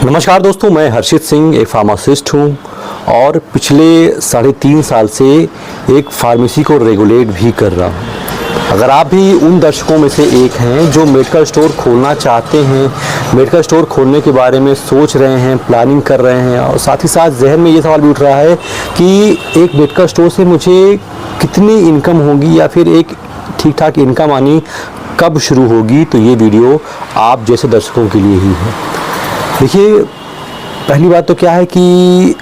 नमस्कार दोस्तों, मैं हर्षित सिंह एक फार्मासिस्ट हूँ और पिछले 3.5 साल से एक फार्मेसी को रेगुलेट भी कर रहा हूँ। अगर आप भी उन दर्शकों में से एक हैं जो मेडिकल स्टोर खोलना चाहते हैं, मेडिकल स्टोर खोलने के बारे में सोच रहे हैं, प्लानिंग कर रहे हैं और साथ ही साथ जहन में ये सवाल भी उठ रहा है कि एक मेडिकल स्टोर से मुझे कितनी इनकम होगी या फिर एक ठीक ठाक इनकम आनी कब शुरू होगी, तो ये वीडियो आप जैसे दर्शकों के लिए ही है। देखिए, पहली बात तो क्या है कि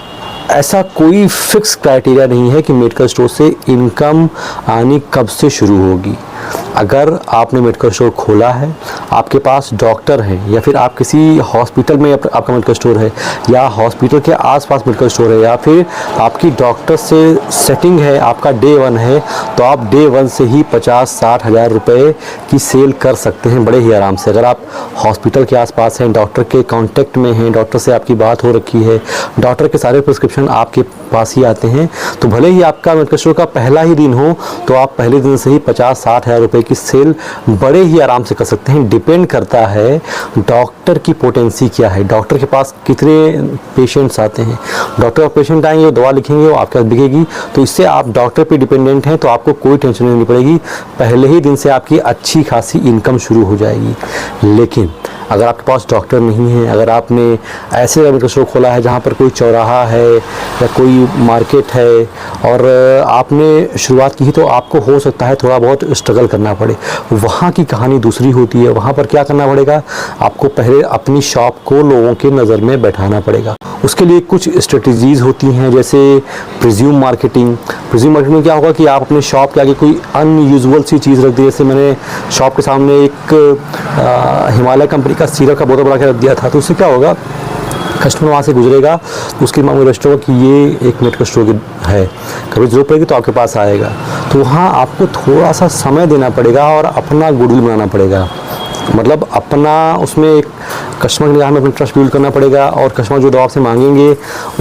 ऐसा कोई फिक्स क्राइटेरिया नहीं है कि मेडिकल स्टोर से इनकम आनी कब से शुरू होगी। अगर आपने मेडिकल स्टोर खोला है, आपके पास डॉक्टर है या फिर आप किसी हॉस्पिटल में आपका मेडिकल स्टोर है या हॉस्पिटल के आसपास मेडिकल स्टोर है या फिर आपकी डॉक्टर से सेटिंग है, आपका डे 1 है, तो आप डे 1 से ही 50-60 हज़ार रुपये की सेल कर सकते हैं बड़े ही आराम से। अगर आप हॉस्पिटल के आसपास हैं, डॉक्टर के कांटेक्ट में हैं, डॉक्टर से आपकी बात हो रखी है, डॉक्टर के सारे प्रिस्क्रिप्शन आपके पास ही आते हैं, तो भले ही आपका मेडिकल स्टोर का पहला ही दिन हो तो आप पहले दिन से ही 50-60 हज़ार रुपये की सेल बड़े ही आराम से कर सकते हैं। डिपेंड करता है डॉक्टर की पोटेंसी क्या है, डॉक्टर के पास कितने पेशेंट्स आते हैं। डॉक्टर का पेशेंट आएंगे, वो दवा लिखेंगे, वो आपके पास बिकेगी, तो इससे आप डॉक्टर पे डिपेंडेंट हैं तो आपको कोई टेंशन नहीं पड़ेगी। पहले ही दिन से आपकी अच्छी खासी इनकम शुरू हो जाएगी। लेकिन अगर आपके पास डॉक्टर नहीं है, अगर आपने ऐसे मेडिकल स्टोर खोला है जहाँ पर कोई चौराहा है या कोई मार्केट है और आपने शुरुआत की, तो आपको हो सकता है थोड़ा बहुत स्ट्रगल करना पड़े। वहाँ की कहानी दूसरी होती है। वहाँ पर क्या करना पड़ेगा, आपको पहले अपनी शॉप को लोगों के नज़र में बैठाना पड़ेगा। उसके लिए कुछ स्ट्रेटजीज़ होती हैं, जैसे प्रिज्यूम मार्केटिंग। प्रिज्यूम मार्केटिंग में क्या होगा कि आप अपने शॉप के आगे कोई अनयूजुअल सी चीज़ रख दी। जैसे मैंने शॉप के सामने एक हिमालय कंपनी का सिरप का बोतल बना के रख दिया था, तो उससे क्या होगा, कस्टमर वहाँ से गुजरेगा तो उसके दिमाग में रजिस्टर होगा कि ये एक मेडिकल स्टोर है, कभी जरूरत पड़ेगी तो आपके पास आएगा। तो वहाँ आपको थोड़ा सा समय देना पड़ेगा और अपना गुडविल बनाना पड़ेगा। मतलब अपना उसमें एक कस्टमर के निगाह में अपना ट्रस्ट बिल्ड करना पड़ेगा और कस्टमर जो दवा आपसे मांगेंगे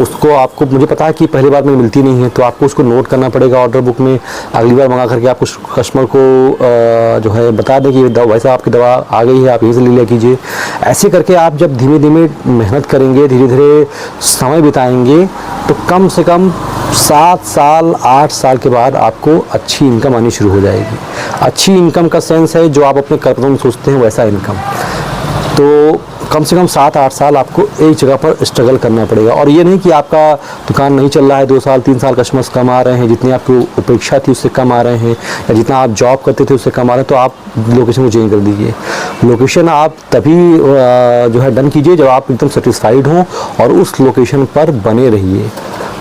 उसको आपको, मुझे पता है कि पहली बार में मिलती नहीं है, तो आपको उसको नोट करना पड़ेगा ऑर्डर बुक में। अगली बार मंगा करके आप उस कस्टमर को जो है बता दें कि भाई साहब आपकी दवा आ गई है, आप यहीं से ले लिया कीजिए। ऐसे करके आप जब धीमे धीमे मेहनत करेंगे, धीरे धीरे समय बिताएंगे, तो कम से कम 7 साल 8 साल के बाद आपको अच्छी इनकम आनी शुरू हो जाएगी। अच्छी इनकम का सेंस है जो आप अपने कर्तव्यों में सोचते हैं वैसा इनकम। तो कम से कम 7-8 साल आपको एक जगह पर स्ट्रगल करना पड़ेगा। और ये नहीं कि आपका दुकान नहीं चल रहा है, 2 साल 3 साल कस्टमर्स कम आ रहे हैं, जितनी आपकी अपेक्षा थी उससे कम आ रहे हैं, या जितना आप जॉब करते थे उससे कम आ रहे हैं, तो आप लोकेशन को चेंज कर दीजिए। लोकेशन आप तभी जो है डन कीजिए जब आप एकदम सेटिस्फाइड हों और उस लोकेशन पर बने रहिए।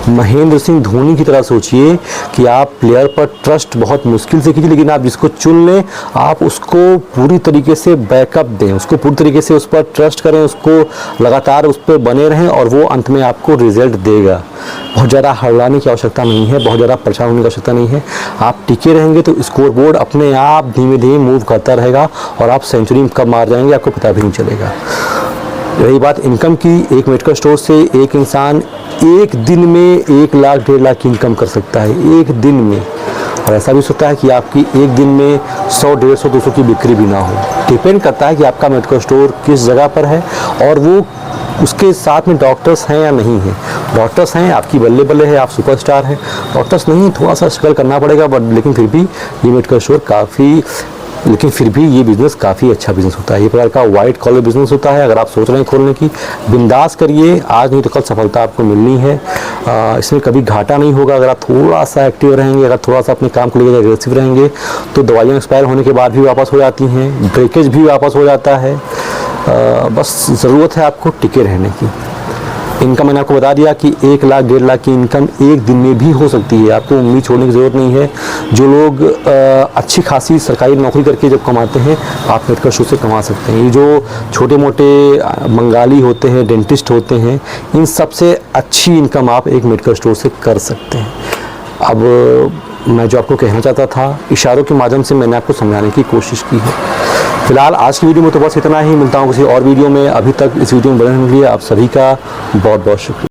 महेंद्र सिंह धोनी की तरह सोचिए कि आप प्लेयर पर ट्रस्ट बहुत मुश्किल से कीजिए, लेकिन आप जिसको चुन लें आप उसको पूरी तरीके से बैकअप दें, उसको पूरी तरीके से उस पर ट्रस्ट करें, उसको लगातार उस पर बने रहें और वो अंत में आपको रिजल्ट देगा। बहुत ज़्यादा हड़लाने की आवश्यकता नहीं है, बहुत ज़्यादा परेशान होने की आवश्यकता नहीं है। आप टिके रहेंगे तो स्कोर बोर्ड अपने आप धीमे धीमे मूव करता रहेगा और आप सेंचुरी कब मार जाएंगे आपको पता भी नहीं चलेगा। रही बात इनकम की, एक मेडिकल स्टोर से एक इंसान एक दिन में 1 लाख 1.5 लाख की इनकम कर सकता है, एक दिन में। और ऐसा भी हो सकता है कि आपकी एक दिन में 100, 150, 200 की बिक्री भी ना हो। डिपेंड करता है कि आपका मेडिकल स्टोर किस जगह पर है और वो उसके साथ में डॉक्टर्स हैं या नहीं हैं। डॉक्टर्स हैं, आपकी बल्ले बल्ले है, आप सुपरस्टार हैं। डॉक्टर्स नहीं, थोड़ा सा स्ट्रगल करना पड़ेगा, बट लेकिन फिर भी ये मेडिकल स्टोर ये बिज़नेस काफ़ी अच्छा बिज़नेस होता है। ये प्रकार का वाइट कॉलर बिज़नेस होता है। अगर आप सोच रहे हैं खोलने की, बिंदास करिए, आज नहीं तो कल सफलता आपको मिलनी है। इसमें कभी घाटा नहीं होगा अगर आप थोड़ा सा एक्टिव रहेंगे, अगर थोड़ा सा अपने काम को लेकर एग्रेसिव रहेंगे। तो दवाइयाँ एक्सपायर होने के बाद भी वापस हो जाती हैं, ब्रेकेज भी वापस हो जाता है। बस ज़रूरत है आपको टिके रहने की। इनकम मैंने आपको बता दिया कि 1 लाख 1.5 लाख की इनकम एक दिन में भी हो सकती है। आपको उम्मीद छोड़ने की ज़रूरत नहीं है। जो लोग अच्छी खासी सरकारी नौकरी करके जब कमाते हैं, आप मेडिकल स्टोर से कमा सकते हैं। ये जो छोटे मोटे बंगाली होते हैं, डेंटिस्ट होते हैं, इन सबसे अच्छी इनकम आप एक मेडिकल स्टोर से कर सकते हैं। अब मैं जो आपको कहना चाहता था, इशारों के माध्यम से मैंने आपको समझाने की कोशिश की है। फिलहाल आज की वीडियो में तो बस इतना ही। मिलता हूँ किसी और वीडियो में। अभी तक इस वीडियो में बने रहने के लिए आप सभी का बहुत बहुत शुक्रिया।